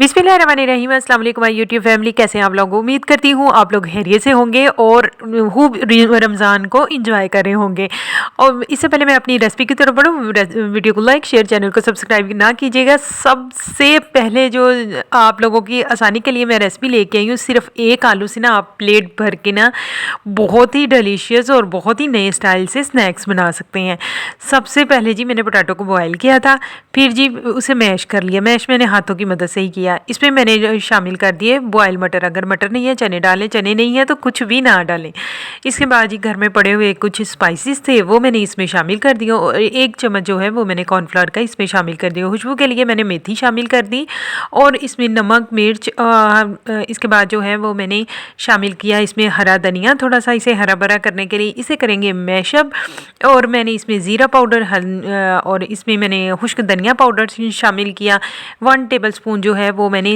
बिस्मिल्लाहिर्रहमानिर्रहीम। अस्सलाम वालेकुम माय यूट्यूब फैमिली, कैसे हैं आप लोग। उम्मीद करती हूँ आप लोग खैरियत से होंगे और खूब रमज़ान को इंजॉय कर रहे होंगे। और इससे पहले मैं अपनी रेसिपी की तरफ बढ़ूँ, वीडियो को लाइक शेयर, चैनल को सब्सक्राइब ना कीजिएगा। सबसे पहले जो आप लोगों की आसानी के लिए मैं रेसिपी लेके आई हूँ, सिर्फ एक आलू से ना आप प्लेट भर के ना बहुत ही डिलीशियस और बहुत ही नए स्टाइल से स्नैक्स बना सकते हैं। सबसे पहले जी मैंने पोटैटो को बॉयल किया था, फिर जी उसे मैश कर लिया। मैश मैंने हाथों की मदद से ही किया। इसमें मैंने शामिल कर दिए बॉयल मटर, अगर मटर नहीं है चने डालें, चने नहीं है तो कुछ भी ना डालें। इसके बाद जी घर में पड़े हुए कुछ स्पाइसेस थे वो मैंने इसमें शामिल कर दिया, और 1 चम्मच जो है वो मैंने कॉर्नफ्लावर का इसमें शामिल कर दिया। खुशबू के लिए मैंने मेथी शामिल कर दी, और इसमें नमक मिर्च, इसके बाद जो है वो मैंने शामिल किया इसमें हरा धनिया, थोड़ा सा इसे हरा भरा करने के लिए इसे करेंगे मैशअप। और मैंने इसमें ज़ीरा पाउडर और इसमें मैंने खुश्क धनिया पाउडर शामिल किया। 1 टेबलस्पून जो है वो मैंने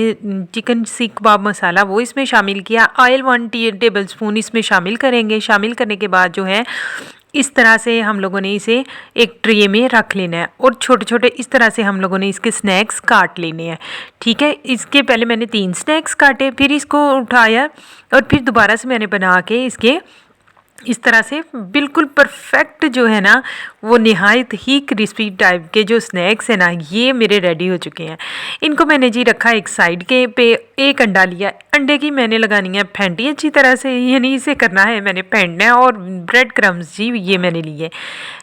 चिकन सीख कबाब मसाला वो इसमें शामिल किया। ऑयल 1 टेबलस्पून इसमें शामिल करेंगे। शामिल करने के बाद जो है इस तरह से हम लोगों ने इसे एक ट्रे में रख लेना है, और छोटे छोटे इस तरह से हम लोगों ने इसके स्नैक्स काट लेने हैं। ठीक है, इसके पहले मैंने 3 स्नैक्स काटे, फिर इसको उठाया और फिर दोबारा से मैंने बना के इसके इस तरह से बिल्कुल परफेक्ट जो है ना वो नहायत ही क्रिस्पी टाइप के जो स्नैक्स हैं ना ये मेरे रेडी हो चुके हैं। इनको मैंने जी रखा एक साइड के पे। एक अंडा लिया, अंडे की मैंने लगानी है फेंटी अच्छी तरह से, यानी इसे करना है मैंने फेंटना है। और ब्रेड क्रम्स जी ये मैंने लिए।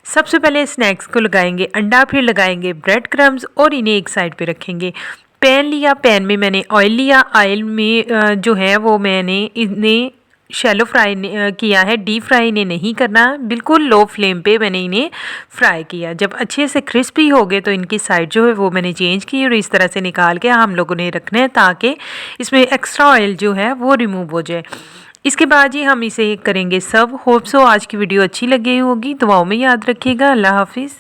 सबसे पहले स्नैक्स को लगाएंगे अंडा, फिर लगाएंगे ब्रेड क्रम्स और इन्हें एक साइड पे रखेंगे। पैन लिया, पैन में मैंने ऑयल लिया। ऑयल में जो है वो मैंने इन्हें शैलो फ्राई किया है, डीप फ्राई इन्हें नहीं करना, बिल्कुल लो फ्लेम पे मैंने इन्हें फ्राई किया। जब अच्छे से क्रिस्पी हो गए तो इनकी साइड जो है वो मैंने चेंज की, और इस तरह से निकाल के हम लोगों ने रखना है ताकि इसमें एक्स्ट्रा ऑयल जो है वो रिमूव हो जाए। इसके बाद ही हम इसे करेंगे सर्व। होप सो आज की वीडियो अच्छी लगी होगी, दुआओं में याद रखिएगा। अल्लाह हाफिज़।